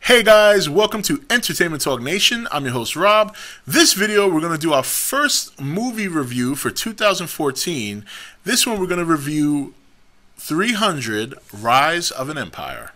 Hey guys, welcome to Entertainment Talk Nation. I'm your host Rob. This video we're going to do our first movie review for 2014. This one we're going to review 300 Rise of an Empire.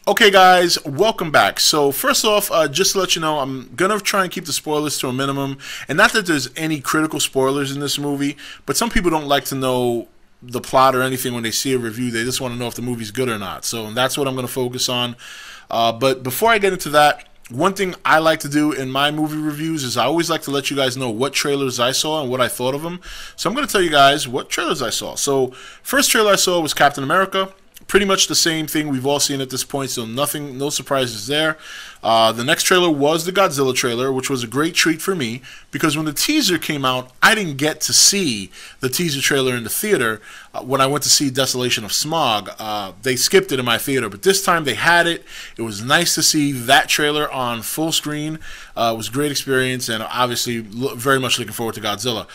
Okay guys, welcome back. So first off, just to let you know, I'm going to try and keep the spoilers to a minimum. And not that there's any critical spoilers in this movie, but some people don't like to know the plot or anything when they see a review. They just want to know if the movie's good or not. So that's what I'm going to focus on. But before I get into that, one thing I like to do in my movie reviews is I always like to let you guys know what trailers I saw and what I thought of them. So I'm going to tell you guys what trailers I saw. So first trailer I saw was Captain America. Pretty much the same thing we've all seen at this point, so no surprises there. The next trailer was the Godzilla trailer, which was a great treat for me because when the teaser came out, I didn't get to see the teaser trailer in the theater when I went to see Desolation of Smog. They skipped it in my theater, but this time they had it. It was nice to see that trailer on full screen. It was a great experience, and obviously very much looking forward to Godzilla.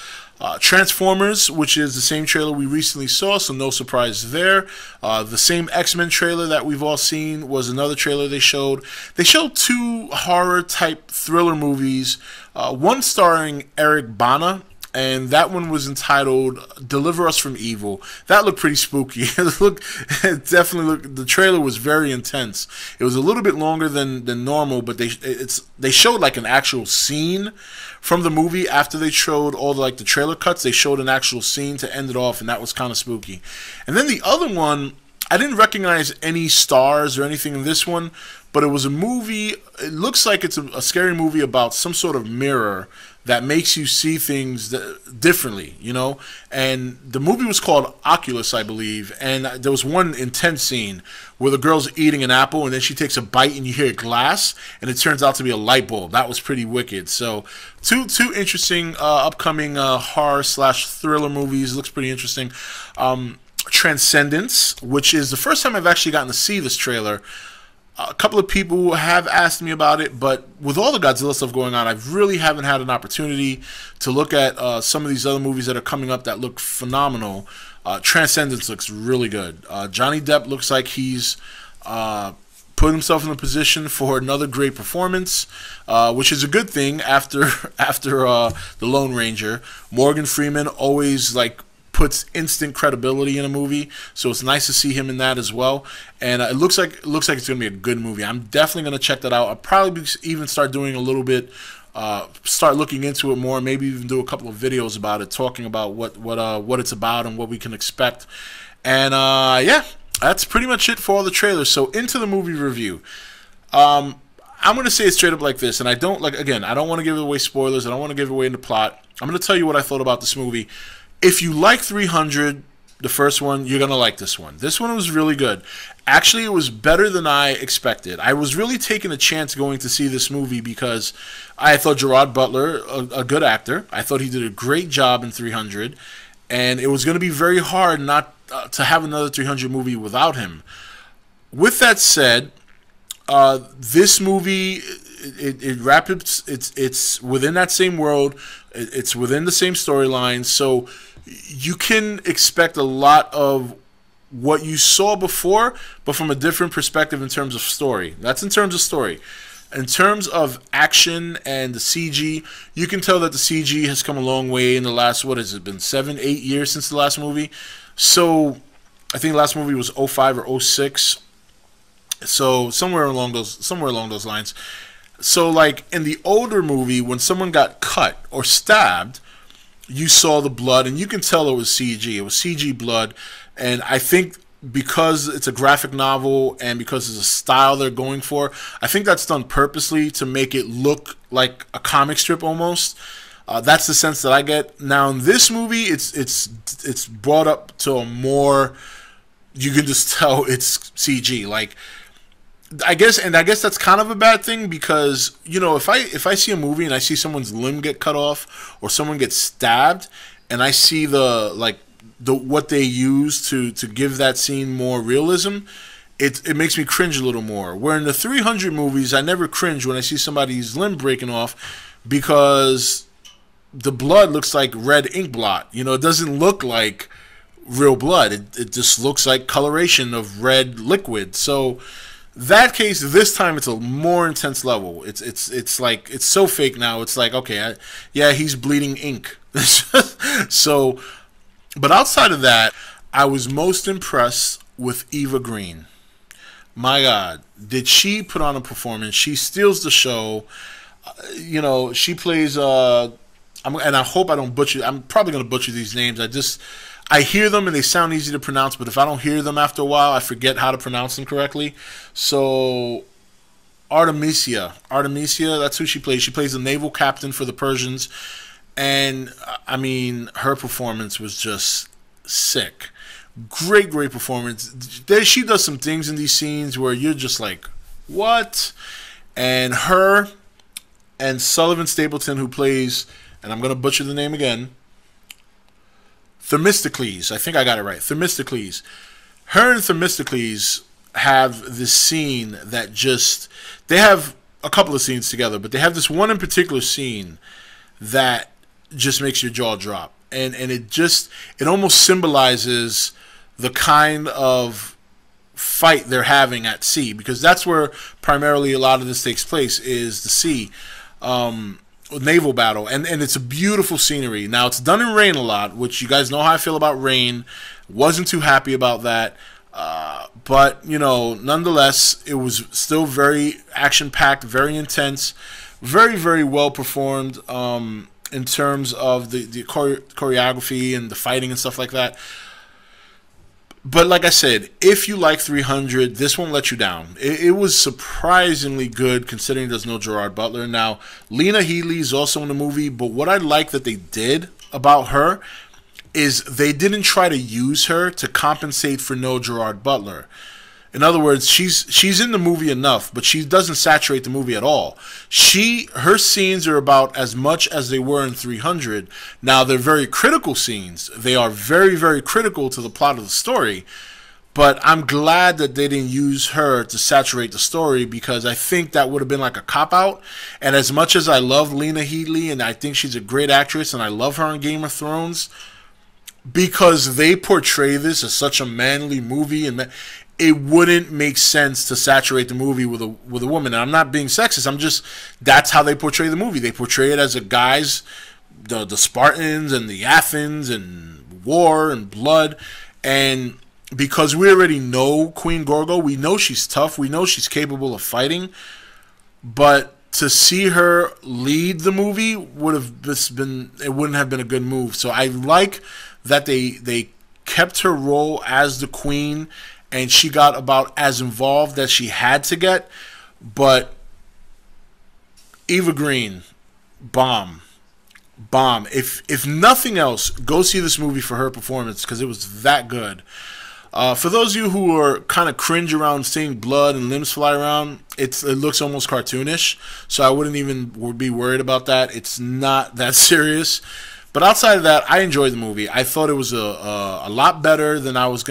Transformers, which is the same trailer we recently saw, so no surprise there. The same X-Men trailer that we've all seen was another trailer they showed. They showed two horror-type thriller movies, one starring Eric Bana, and that one was entitled Deliver Us from Evil. That looked pretty spooky. It definitely looked, the trailer was very intense. It was a little bit longer than normal, but they showed like an actual scene from the movie after they showed all the trailer cuts. They showed an actual scene to end it off, and that was kind of spooky. And then the other one, I didn't recognize any stars or anything in this one, but it was a movie. It looks like it's a scary movie about some sort of mirror that makes you see things differently, you know? And the movie was called Oculus, I believe, and there was one intense scene where the girl's eating an apple and then she takes a bite and you hear glass and it turns out to be a light bulb. That was pretty wicked. So two interesting upcoming horror/thriller movies. Looks pretty interesting. Transcendence, which is the first time I've actually gotten to see this trailer. A couple of people have asked me about it, but with all the Godzilla stuff going on, I really haven't had an opportunity to look at some of these other movies that are coming up that look phenomenal. Transcendence looks really good. Johnny Depp looks like he's put himself in a position for another great performance, which is a good thing after the Lone Ranger. Morgan Freeman always puts instant credibility in a movie, so it's nice to see him in that as well. And it looks like it's gonna be a good movie. I'm definitely gonna check that out. I'll probably even start doing a little bit, start looking into it more. Maybe even do a couple of videos about it, talking about what it's about and what we can expect. And yeah, that's pretty much it for all the trailers. So into the movie review. I'm gonna say it straight up like this, and I don't I don't want to give away spoilers. I don't want to give away the plot. I'm gonna tell you what I thought about this movie. If you like 300, the first one, you're going to like this one. This one was really good. Actually, it was better than I expected. I was really taking a chance going to see this movie because I thought Gerard Butler, a good actor, I thought he did a great job in 300, and it was going to be very hard not to have another 300 movie without him. With that said, this movie, it's within that same world. It's within the same storyline, so you can expect a lot of what you saw before, but from a different perspective in terms of story. That's in terms of story. In terms of action and the CG, you can tell that the CG has come a long way in the last, what has it been, 7, 8 years since the last movie? So I think the last movie was 05 or 06. So somewhere along those lines. So like in the older movie, when someone got cut or stabbed, you saw the blood, and you can tell it was CG. It was CG blood, and I think because it's a graphic novel and because it's a style they're going for, I think that's done purposely to make it look like a comic strip almost. That's the sense that I get. Now in this movie, it's brought up to a more, you can just tell it's CG. Like, I guess that's kind of a bad thing because, you know, if I see a movie and I see someone's limb get cut off or someone gets stabbed and I see what they use to give that scene more realism, it makes me cringe a little more. Where in the 300 movies, I never cringe when I see somebody's limb breaking off because the blood looks like red ink blot. You know, it doesn't look like real blood. It just looks like coloration of red liquid. So that case, this time it's a more intense level. It's like it's so fake now. It's like, okay, yeah, he's bleeding ink. So, but outside of that, I was most impressed with Eva Green. My God, did she put on a performance? She steals the show. You know, she plays. And I hope I don't butcher. I'm probably going to butcher these names. I hear them and they sound easy to pronounce, but if I don't hear them after a while, I forget how to pronounce them correctly. So, Artemisia, that's who she plays. She plays the naval captain for the Persians, and I mean, her performance was just sick. Great performance. She does some things in these scenes where you're just like, what? And her and Sullivan Stapleton, who plays, and I'm going to butcher the name again, Themistocles. I think I got it right. Themistocles. Her and Themistocles have this scene that just, they have a couple of scenes together, but they have this one in particular scene that just makes your jaw drop. And it almost symbolizes the kind of fight they're having at sea, because that's where primarily a lot of this takes place, is the sea, naval battle, and it's a beautiful scenery. Now, it's done in rain a lot, which you guys know how I feel about rain. Wasn't too happy about that, but you know, nonetheless, it was still very action-packed, very intense, very well performed in terms of the choreography and the fighting and stuff like that. But like I said, if you like 300, this won't let you down. It was surprisingly good considering there's no Gerard Butler. Now, Lena Headey is also in the movie, but what I like that they did about her is they didn't try to use her to compensate for no Gerard Butler. In other words, she's in the movie enough, but she doesn't saturate the movie at all. Her scenes are about as much as they were in 300. Now, they're very critical scenes. They are very critical to the plot of the story. But I'm glad that they didn't use her to saturate the story, because I think that would have been like a cop-out. And as much as I love Lena Headey, and I think she's a great actress, and I love her on Game of Thrones, because they portray this as such a manly movie, and it wouldn't make sense to saturate the movie with a woman. And I'm not being sexist. That's how they portray the movie. They portray it as a guys, the Spartans and the Athens and war and blood. And because we already know Queen Gorgo, we know she's tough, we know she's capable of fighting, but to see her lead the movie it wouldn't have been a good move. So I like that they kept her role as the queen, and she got about as involved as she had to get. But Eva Green, bomb. If nothing else, go see this movie for her performance, because it was that good. For those of you who are kind of cringe around seeing blood and limbs fly around, it looks almost cartoonish, so I wouldn't even be worried about that. It's not that serious. But outside of that, I enjoyed the movie. I thought it was a lot better than I was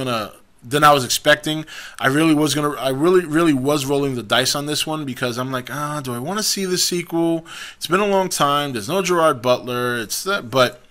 expecting. I really was rolling the dice on this one, because I'm like, do I want to see the sequel? It's been a long time. There's no Gerard Butler. But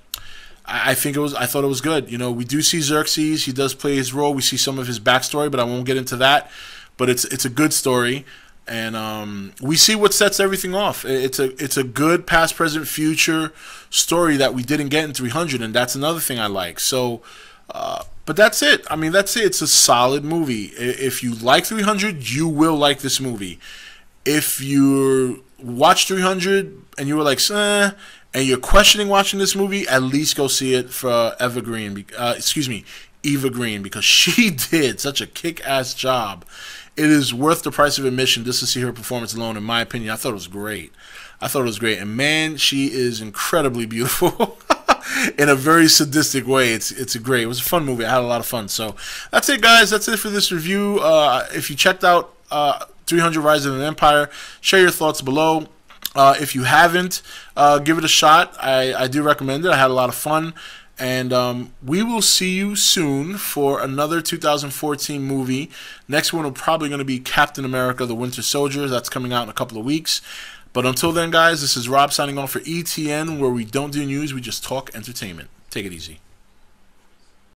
I thought it was good. You know, we do see Xerxes. He does play his role. We see some of his backstory, but I won't get into that. But it's a good story, and we see what sets everything off. It's a good past, present, future story that we didn't get in 300, and that's another thing I like. So, but that's it. I mean, that's it. It's a solid movie. If you like 300, you will like this movie. If you watch 300 and you were like, and you're questioning watching this movie, at least go see it for Eva Green, because she did such a kick-ass job. It is worth the price of admission just to see her performance alone, in my opinion. I thought it was great. And man, she is incredibly beautiful in a very sadistic way. It was a fun movie. I had a lot of fun. So that's it, guys. That's it for this review. If you checked out 300 Rise of an Empire, share your thoughts below. If you haven't, give it a shot. I do recommend it. I had a lot of fun. And we will see you soon for another 2014 movie. Next one will probably going to be Captain America: The Winter Soldier. That's coming out in a couple of weeks. But until then, guys, this is Rob signing off for E.T.N, where we don't do news, we just talk entertainment. Take it easy.